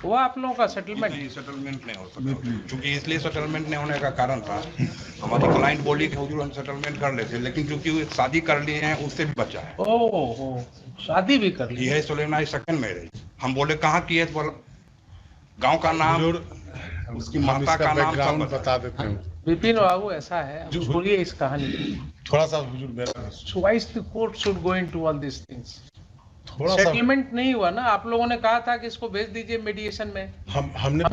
हुआ आप लोगों का सेटलमेंट? नहीं, सेटलमेंट नहीं हो सका, क्योंकि इसलिए सेटलमेंट नहीं होने का कारण था, हमारी क्लाइंट बोली कि हुजूर हम सेटलमेंट कर लेते, लेकिन क्योंकि वो शादी कर लिए हैं उससे भी बचा है। ओह, शादी भी कर ली? ये है सोलेना सेकंड मैरिज। हम बोले कहाँ की है, तो बोला गांव का नाम, उसकी माता का नाम सब बता देते हैं। विपिन बाबू ऐसा है, छोड़िए इस कहानी को। थोड़ा सा हुजूर मेरा Twice the court should go into all these things. थोड़ा सा सेटलमेंट नहीं हुआ ना, आप लोगों ने कहा था कि इसको भेज दीजिए मीडिएशन में। हमने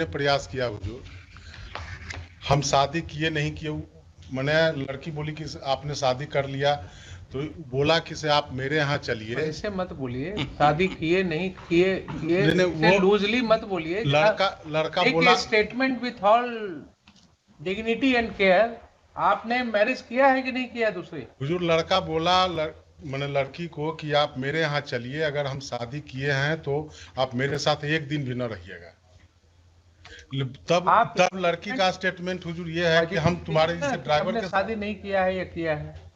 प्रयास किया हुजूर। हम शादी किए नहीं किए, मैंने लड़की बोली कि आपने शादी कर लिया, तो बोला कि से आप मेरे यहाँ चलिए। ऐसे मत बोलिए, शादी किए नहीं किए वो लूजली मत बोलिए। लड़का बोला statement with all dignity and care, आपने मैरिज किया है कि नहीं किया दूसरे? हुजूर लड़का बोला मैंने लड़की को कि आप मेरे यहाँ चलिए, अगर हम शादी किए हैं तो आप मेरे साथ एक दिन भी न रहिएगा। तब लड़की का स्टेटमेंट हुजूर ये है कि हम तुम्हारे जैसे ड्राइवर के शादी नहीं किया है या किया है?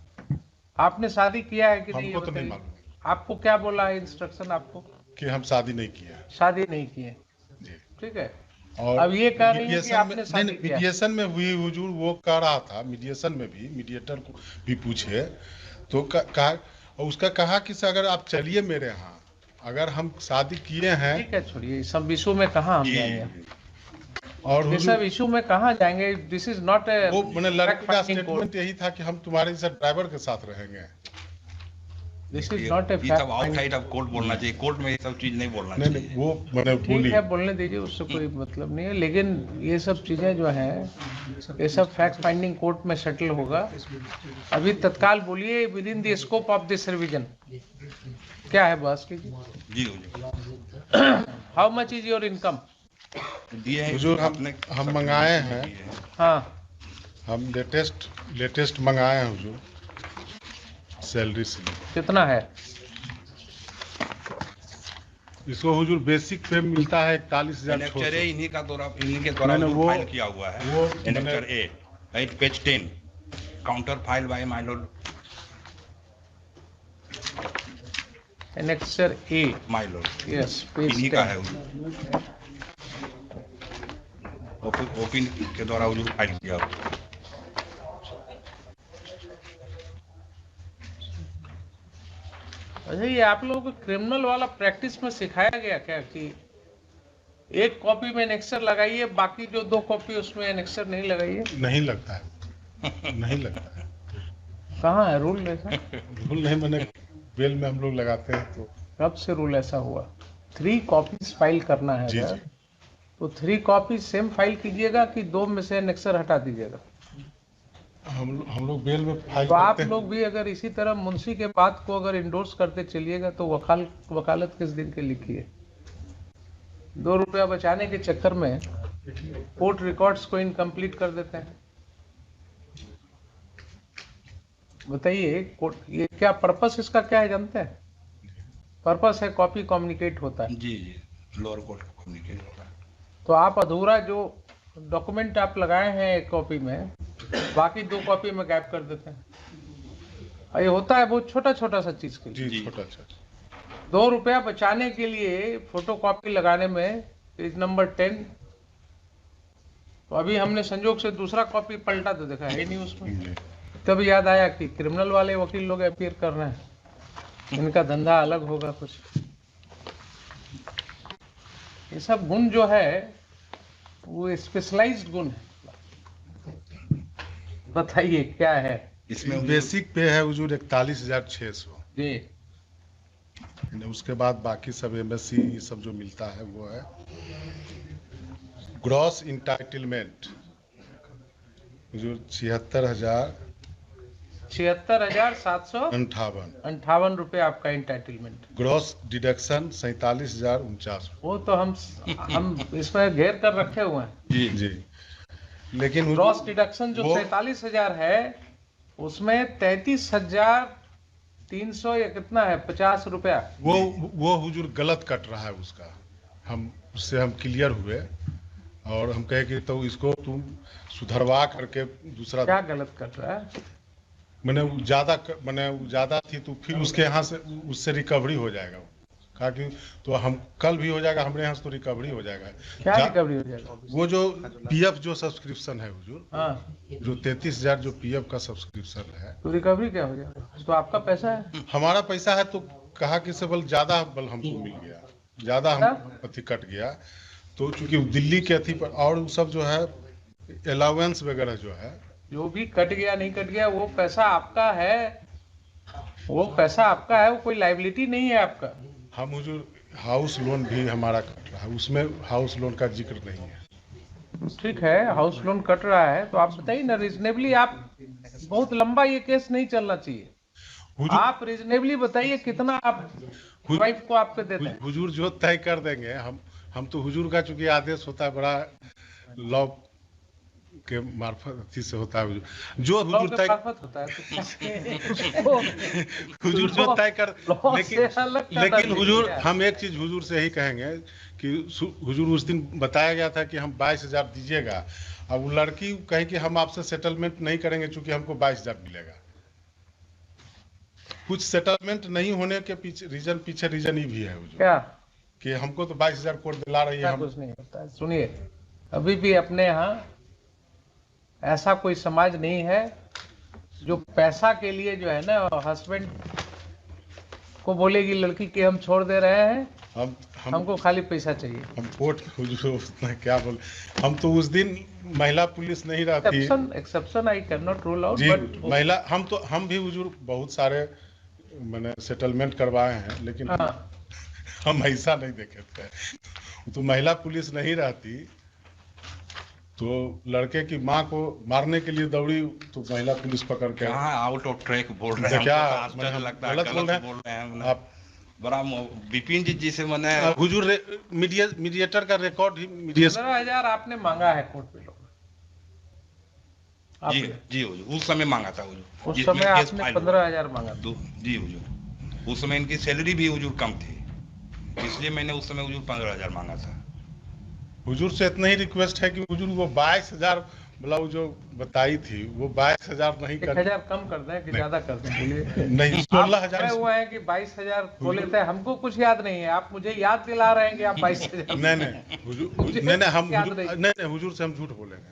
आपने शादी किया है कि नहीं? हमको तो नहीं मालूम। आपको क्या बोला है इंस्ट्रक्शन आपको? कि हम शादी नहीं किए। शादी नहीं किए जी, ठीक है। और अब ये कह रही है कि आपने शादी किया। मीडिएशन में हुई हुजूर, वो कह रहा था मीडिएशन में भी, मीडिएटर को भी पूछे तो कहा, उसका कहा कि अगर आप चलिए मेरे यहाँ, अगर हम शादी किए हैं। ठीक है, छोड़िए सब इशू में कहाँ हम जाएंगे, और ये सब इशू में कहाँ जाएंगे। दिस इज नॉट ए, वो मैंने लड़के का स्टेटमेंट यही था कि हम तुम्हारे जैसे ड्राइवर के साथ रहेंगे। दिस इज नॉट ए सब आउटसाइड ऑफ कोर्ट बोलना चाहिए, कोर्ट में ये सब चीज नहीं बोलना चाहिए। नहीं, वो मैंने बोली। ठीक है, बोलने दीजिए, उससे कोई मतलब नहीं है, लेकिन ये सब चीजें जो है ये सब फैक्ट फाइंडिंग कोर्ट में सेटल होगा। अभी तत्काल बोलिए within the scope of this revision क्या है बस कीजिए। जी how much is your income? हुजूर हम मंगाए हैं। हाँ, हम लेटेस्ट मंगाए हैं हुजूर, सैलरी से। कितना है इसको हुजूर? बेसिक पे मिलता है 41,600। इन्हीं के द्वारा फाइल किया हुआ है वो annexure A, right, page 10, counter file by my Lord, annexure A my Lord. Yes, page इन्हीं का है ओपन के द्वारा हुजूर फाइल किया हुआ है। अच्छा, ये आप लोगों को क्रिमिनल वाला प्रैक्टिस में सिखाया गया क्या कि एक कॉपी में एनेक्सर लगाइए, बाकी जो 2 कॉपी उसमें एनेक्सर नहीं लगाइए? नहीं लगता है, नहीं लगता है। कहाँ है रूल ऐसा? रूल नहीं, मैंने बेल में हम लोग लगाते हैं। तो कब से रूल ऐसा हुआ? 3 कॉपीज फाइल करना है अगर, तो 3 कॉपी सेम फाइल कीजिएगा कि 2 में से एनेक्सर हटा दीजिएगा? हम लोग बेल में फाइल तो आप लोग भी अगर इसी तरह मुंशी के बात को अगर इंडोर्स करते चलिएगा तो वकालत किस दिन के लिखिए। 2 रुपया बचाने के चक्कर में कोर्ट रिकॉर्ड्स को इनकम्प्लीट कर देते हैं। बताइए कोर्ट, ये क्या पर्पस इसका क्या है जानते हैं? पर्पस है कॉपी कम्युनिकेट होता है। जी, लोअर कोर्ट को कम्युनिकेट होता है। तो आप अधूरा जो डॉक्यूमेंट आप लगाए हैं एक कॉपी में, बाकी 2 कॉपी में गैप कर देते हैं। ये होता है बहुत छोटा सा चीज के लिए। जी, छोटा 2 रुपया बचाने के लिए फोटो कॉपी लगाने में पेज नंबर 10, तो अभी हमने संजोग से दूसरा कॉपी पलटा तो देखा है नहीं उसमें। तब याद आया कि क्रिमिनल वाले वकील लोग अपीयर कर रहे हैं, इनका धंधा अलग होगा कुछ। ये सब गुण जो है वो स्पेशलाइज्ड गुण है। बताइए क्या है इसमें? बेसिक पे है हुजूर 41,600 जी, उसके बाद बाकी सब एमएससी ये सब जो मिलता है वो है। ग्रॉस इंटाइटलमेंट हुजूर 76,758 रुपए आपका इंटाइटलमेंट। Gross deduction 47,049। वो तो हम इसमें घेर कर रखे हुए हैं। जी, लेकिन ग्रॉस डिडक्शन जो 47,000 है उसमें 33,300 या कितना है 50 रुपया, वो हुजूर गलत कट रहा है उसका। उससे हम क्लियर हुए और हम कहे कि तो इसको तुम सुधरवा करके दूसरा। क्या गलत कट रहा है? मैंने ज़्यादा थी तो फिर उसके यहाँ से उससे रिकवरी हो जाएगा। कहा कि तो हम कल भी हो जाएगा, हमारे यहाँ से तो रिकवरी हो जाएगा। क्या रिकवरी हो जाएगा? वो जो पीएफ जो सब्सक्रिप्शन है हुजूर, हाँ, जो 33,000 जो पीएफ का सब्सक्रिप्शन है, तो रिकवरी क्या हो जाएगा? तो आपका पैसा है। हमारा पैसा है, तो कहा कि से बल ज्यादा बल हमको मिल गया, ज्यादा हम अति कट गया। तो चूंकि दिल्ली के अथी पर और वो सब जो है अलाउंस वगैरह जो है, जो भी कट गया नहीं कट गया, वो पैसा आपका है, वो पैसा आपका है, वो कोई लाइबिलिटी नहीं है आपका। हम हुजूर हाउस लोन भी हमारा कट रहा है, उसमें हाउस लोन का जिक्र नहीं है। ठीक है, हाउस लोन कट रहा है, तो आप बताइए ना रीजनेबली। आप बहुत लंबा ये केस नहीं चलना चाहिए। हुजूर आप रीजनेबली बताइए कितना आप वाइफ को आपके देते हैं। हुजूर जो तय कर देंगे, हम तो हुजूर का चूंकि आदेश होता है बड़ा लॉ के मार्फत से होता है, जो हुजूर तय होता है तो हुजूर जो तय कर, लॉ से अलग करना लेकिन हुजूर चाहिए। हम एक चीज हुजूर से ही कहेंगे कि हुजूर उस दिन बताया गया था कि हम 22,000 दीजिएगा। अब वो लड़की कहे कि हम आपसे सेटलमेंट नहीं करेंगे चूंकि हमको 22,000 मिलेगा। कुछ सेटलमेंट नहीं होने के पीछे रीजन ही भी है हुजूर, क्या कि हमको तो 22,000 कोर्ट दिला रही है। हम कुछ नहीं होता है। सुनिए, अभी भी अपने यहाँ ऐसा कोई समाज नहीं है जो पैसा के लिए जो है ना हस्बैंड को बोलेगी लड़की कि हम छोड़ दे रहे हैं, हमको खाली पैसा चाहिए। हम कोर्ट हुजूर उतना क्या बोले, हम तो उस दिन महिला पुलिस नहीं रहती। Exception I can not rule out, जी, बट महिला हम भी हुजूर बहुत सारे मैंने सेटलमेंट करवाए हैं, लेकिन हम ऐसा नहीं देखे थे। तो महिला पुलिस नहीं रहती तो लड़के की माँ को मारने के लिए दौड़ी, तो महिला पुलिस पकड़ के आउट ऑफ ट्रैक बोल रहे हैं, क्या हमको तो लगता है गलत बोल रहे हैं आप। बड़ा विपिन जी से मैंने हुजूर मीडिएटर का रिकॉर्ड ही 15,000 आपने मांगा है कोर्ट में। जी जी हुजूर, उस समय मांगा था हुजूर, उस समय आपने 15,000 मांगा था। जी हुजूर, उस समय इनकी सैलरी भी हुजूर कम थी, इसलिए मैंने उस समय हुजूर 15,000 मांगा था। हुजूर से इतना ही रिक्वेस्ट है कि हुजूर वो 22,000 मतलब जो बताई थी वो 22,000 नहीं कर, 1,000 कम कर दें कि ज्यादा कर दें? बोलिए। नहीं, 16,000 हुआ है कि 22,000 बोले थे, हमको कुछ याद नहीं है, आप मुझे याद दिला रहे हैं कि आप 22,000। नहीं हुजूर, नहीं हुजूर से हम झूठ बोलेंगे।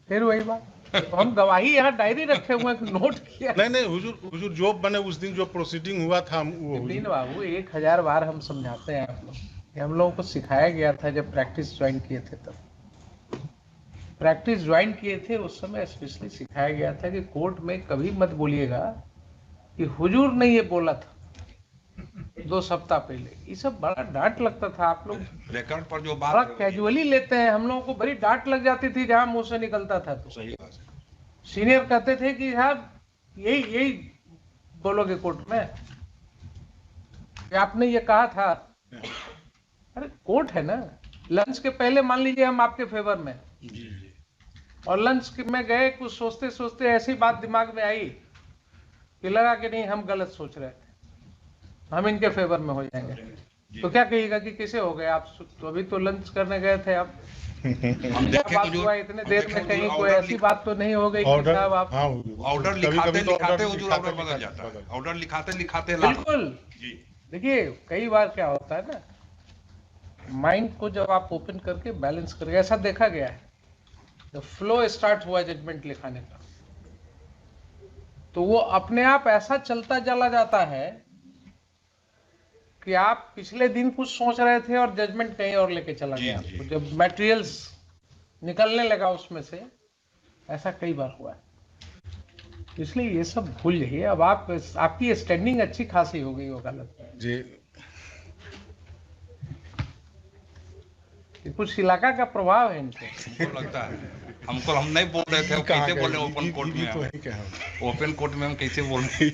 फिर वही बात, तो हम गवाही यहाँ डायरी रखे हुए हैं, नोट किया। नहीं हुजूर जो बने उस दिन जो प्रोसीडिंग हुआ था वो बाबू 1,000 बार हम समझाते हैं आप लोग। हम लोगों को सिखाया गया था जब प्रैक्टिस ज्वाइन किए थे, तब प्रैक्टिस ज्वाइन किए थे उस समय स्पेशली सिखाया गया था कि कोर्ट में कभी मत बोलिएगा कि हुजूर ने ये बोला था 2 सप्ताह पहले। ये सब बड़ा डांट लगता था। आप लोग रिकॉर्ड पर जो बड़ा बात कैजुअली लेते हैं, हम लोगों को बड़ी डांट लग जाती थी जहां मुंह से निकलता था। तो सही बात है। सीनियर कहते थे कि साहब यही बोलोगे कोर्ट में कि आपने ये कहा था। अरे कोर्ट है ना, लंच के पहले मान लीजिए हम आपके फेवर में, और लंच में गए, कुछ सोचते सोचते ऐसी बात दिमाग में आई कि लगा कि नहीं हम गलत सोच रहे थे, हम इनके फेवर में हो जाएंगे, तो क्या कहिएगा कि कैसे हो गए आप? तो अभी तो लंच करने गए थे आप। बात हुआ इतने देर में, कहीं कोई ऐसी बात तो नहीं हो गई कि साहब आप ऑर्डर लिखाते लिखाते हुजूर ऑर्डर बदल जाता है, ऑर्डर लिखाते लिखाते बिल्कुल। जी देखिए कई बार क्या होता है ना, माइंड को जब आप ओपन करके बैलेंस करके, ऐसा देखा गया है जब फ्लो स्टार्ट हुआ जजमेंट लिखाने का, तो वो अपने आप ऐसा चलता चला जाता है कि आप पिछले दिन कुछ सोच रहे थे और जजमेंट कहीं और लेके चला गया। तो जब मटेरियल्स निकलने लगा उसमें से, ऐसा कई बार हुआ है। इसलिए ये सब भूल जाइए। अब आपकी स्टैंडिंग अच्छी खासी हो गई, वो गलत जी। कुछ इलाका का प्रभाव है इनको लगता है हमको। हम नहीं बोल रहे थे, हम कैसे बोले ओपन कोर्ट में? ओपन कोर्ट में हम कैसे बोल रहे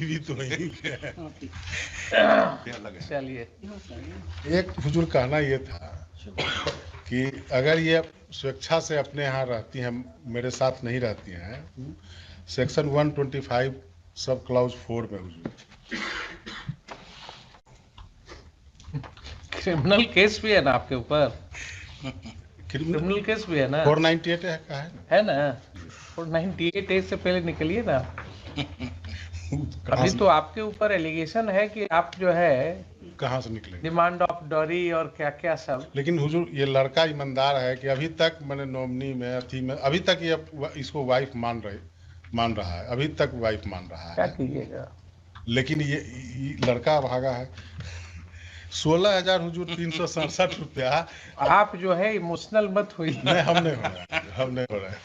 भी तो चलिए, एक हुजूर कहना ये था कि अगर ये स्वेच्छा से अपने यहाँ रहती हैं, मेरे साथ नहीं रहती हैं, सेक्शन 125 सब क्लाउज 4 में हुजूर क्रिमिनल केस भी है ना आपके ऊपर, क्रिमिनल केस भी है ना, 498 है ना 498A से पहले निकलिए ना। अभी तो आपके ऊपर एलिगेशन है कि आप जो है कहाँ से निकलेंगे? डिमांड ऑफ डॉरी और क्या क्या सब। लेकिन हुजूर ये लड़का ईमानदार है कि अभी तक मैंने नॉमिनी में अथी में अभी तक ये इसको वाइफ मान रहा है, अभी तक वाइफ मान रहा क्या है। कीजिएगा, लेकिन ये लड़का भागा है। 16,000 हुजूर 367 रुपया। आप जो है इमोशनल मत होइए। नहीं, हम नहीं हो रहा है, हम नहीं हो रहा है।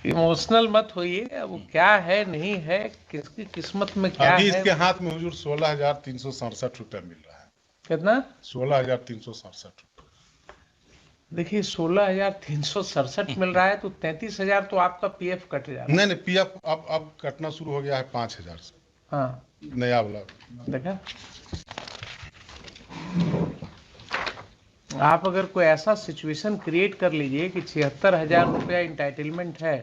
इमोशनल मत होइए। अब वो क्या है नहीं है, किसकी किस्मत में क्या अभी है। इसके हाथ में हुजूर 16,367 रुपया मिल रहा है। कितना? 16,367 रुपया। देखिए 16,367 मिल रहा है तो 33,000 तो आपका पीएफ कट जा रहा है। नहीं पीएफ अब कटना शुरू हो गया है 5,000 से। हाँ नया वाला देखा। आप अगर कोई ऐसा सिचुएशन क्रिएट कर लीजिए कि 76,000 रुपया इंटाइटलमेंट है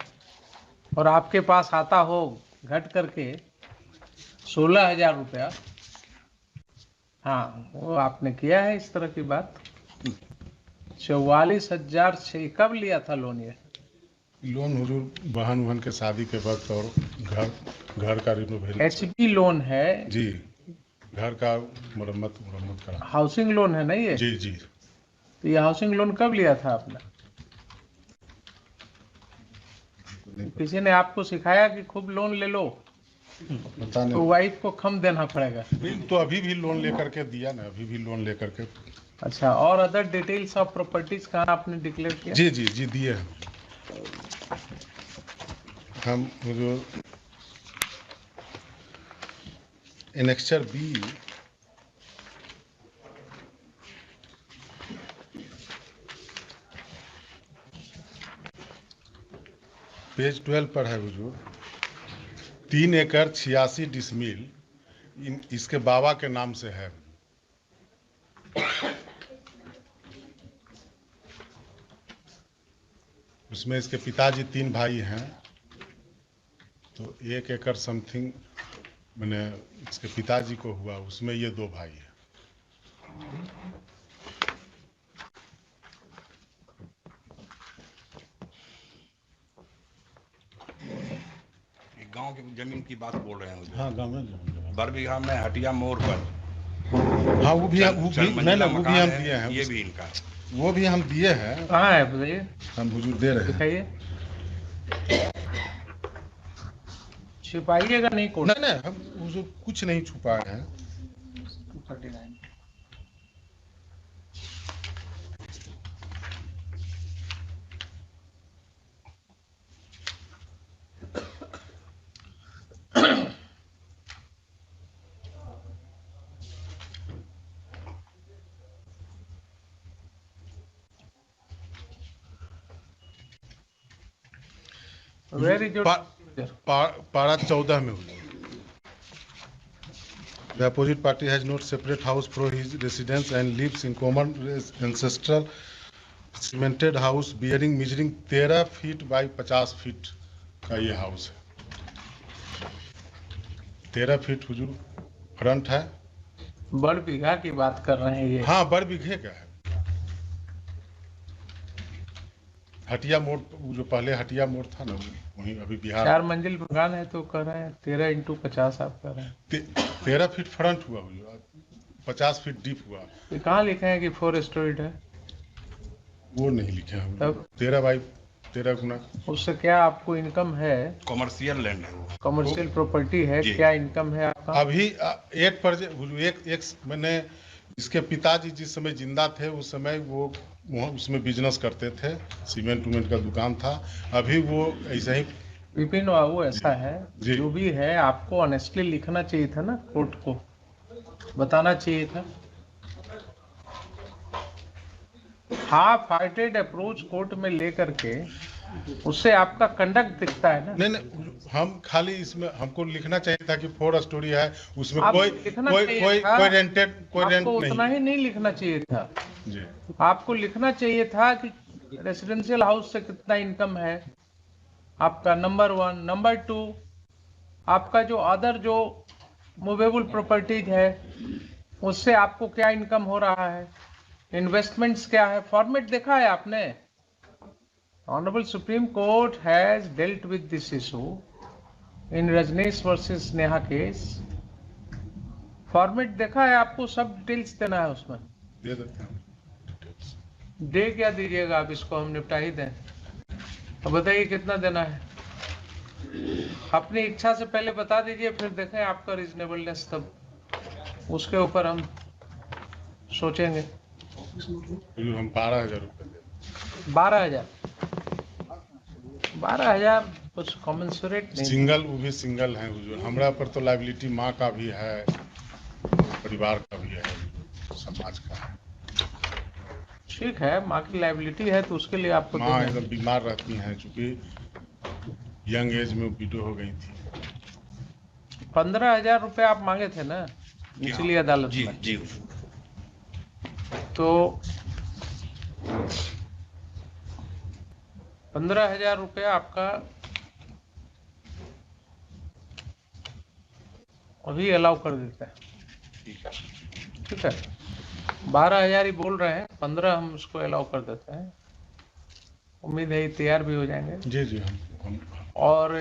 और आपके पास आता हो घट करके 16,000 रुपया, हाँ वो आपने किया है इस तरह की बात। 44,000 से कब लिया था लोन ये? लोन हुजूर बहन के शादी के वक्त और घर का रिनोवेशन। एचपी लोन है जी, घर का मरम्मत करा। हाउसिंग लोन है ना ये? जी जी। तो ये हाउसिंग लोन कब लिया था आपने? किसी ने आपको सिखाया कि खूब लोन ले लो? पता नहीं। तो वाइफ को कम देना पड़ेगा। तो अभी भी लोन लेकर के दिया ना, अभी भी लोन लेकर के। अच्छा, और अदर डिटेल्स ऑफ प्रॉपर्टीज कहाँ आपने डिक्लेयर किया? जी जी जी दिए हैं हम। जो एनेक्चर बी पेज 12 पर है हुजूर। 3 एकड़ 86 डिसमिल इसके बाबा के नाम से है। उसमें इसके पिताजी 3 भाई हैं, तो 1 एकड़ समथिंग मैंने इसके पिताजी को हुआ, उसमें ये 2 भाई हैं। गांव की जमीन की बात बोल रहे हैं। हाँ गाँव में बरबीघा में हटिया मोड़ पर। हाँ वो भी हम दिए हैं। ये भी इनका, वो भी हम दिए हैं। कहाँ है बताइए, हम हुजूर दे रहे हैं। दिखाइए। छिपाइएगा नहीं कोर्ट। नहीं हम हुजूर कुछ नहीं छुपाए हैं। 239। Very good. पारा 14 में हुई। The opposite party has no separate house for his residence and lives in common ancestral cemented house bearing measuring 13 feet by 50 feet का ये हाउस है। 13 फीट हुजूर फ्रंट है। बड़ बीघा की बात कर रहे हैं ये? हाँ बड़ बीघे का है। हटिया मोड़, जो पहले हटिया मोड़ था ना, वहीं अभी बिहार 4 मंजिल मकान है तो कर रहे हैं 13x50 आप कर रहे हैं। 13 फीट फ्रंट हुआ, 50 फीट डीप हुआ। ये कहाँ लिखे हैं कि 4 स्टोरीड है? वो नहीं लिखे हैं। तब 13 बाई 13 गुना। उससे क्या आपको इनकम है? कॉमर्शियल लैंड है वो, कमर्शियल प्रॉपर्टी है। क्या इनकम है आपका? अभी एक मैंने इसके पिताजी जिस समय जिंदा थे उस समय वो उसमें बिजनेस करते थे, सीमेंट उमेंट का दुकान था। अभी वो ऐसे ही। विपिन बाबू ऐसा है, जी। जो भी है आपको ऑनेस्टली लिखना चाहिए था ना, कोर्ट को बताना चाहिए था। हाफ हार्टेड अप्रोच कोर्ट में लेकर के उससे आपका कंडक्ट दिखता है ना। नहीं हम खाली इसमें हमको लिखना चाहिए था कि 4 स्टोरी है, उसमें आप कोई लिखना कोई चाहिए कोई था। कोई रेंटेड कोई रेंट आपको उतना नहीं। ही नहीं लिखना चाहिए था। जी आपको लिखना चाहिए था कि रेसिडेंशियल हाउस से कितना इनकम है आपका, नंबर 1। नंबर 2, आपका जो अदर जो मूवेबल प्रॉपर्टीज है उससे आपको क्या इनकम हो रहा है, इन्वेस्टमेंट्स क्या है। फॉर्मेट देखा है आपने? Honourable supreme court has dealt with this issue in Rajneesh versus Neha case format देखा है आपको, सब डिटेल्स देना है उसमें। दे देते हैं। दे क्या दीजिएगा आप, इसको हम निपटा ही दें। तो बताइए कितना देना है, अपनी इच्छा से पहले बता दीजिए, फिर देखें आपका रीजनेबलनेस, तब उसके ऊपर हम सोचेंगे। हुजूर हम 12,000 रुपये दे 12,000 12,000 कुछ कॉमेंसुरेट नहीं। सिंगल, वो भी सिंगल है हुजूर। हमरा पर तो लाइबिलिटी माँ का भी है, परिवार का भी है, समाज का है। ठीक है, माँ की लाइबिलिटी है तो उसके लिए आपको माँ देना एकदम बीमार रहती हैं, चूंकि यंग एज में विडो हो गई थी। 15,000 रुपये आप मांगे थे ना निचली अदालत जी में। जी। तो 15,000 रुपये आपका अभी अलाउ कर देते हैं। ठीक है, 12,000 ही बोल रहे हैं, 15 हम उसको अलाउ कर देते हैं। उम्मीद है ये तैयार भी हो जाएंगे। जी जी हम और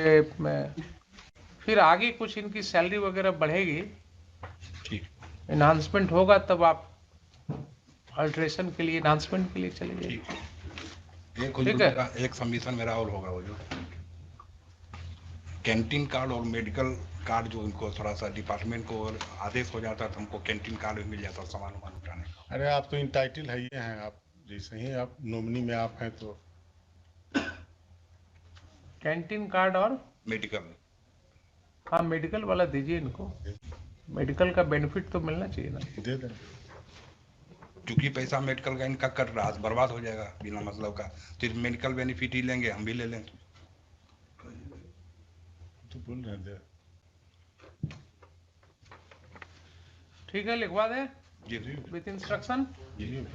फिर आगे कुछ इनकी सैलरी वगैरह बढ़ेगी, ठीक, एनहांसमेंट होगा, तब आप अल्ट्रेशन के लिए, एनहांसमेंट के लिए चले जाइए। ठीक है। एक सबमिशन मेरा और होगा वो जो कैंटीन कार्ड और मेडिकल कार्ड, जो उनको थोड़ा सा डिपार्टमेंट को और आदेश हो जाता तो हमको कैंटीन कार्ड भी मिल जाता सामान वामान उठाने का। अरे आप तो इंटाइटल है ही हैं, आप जैसे ही आप नॉमिनी में आप हैं तो कैंटीन कार्ड और मेडिकल, हाँ मेडिकल वाला दीजिए इनको, मेडिकल का बेनिफिट तो मिलना चाहिए ना। दे दें। क्योंकि पैसा मेडिकल का इनका कट रहा, बर्बाद हो जाएगा बिना मतलब का। सिर्फ मेडिकल बेनिफिट ही लेंगे, हम भी ले लें तो बोल रहे हैं ठीक है, लिखवा दें जी विथ इंस्ट्रक्शन। जी।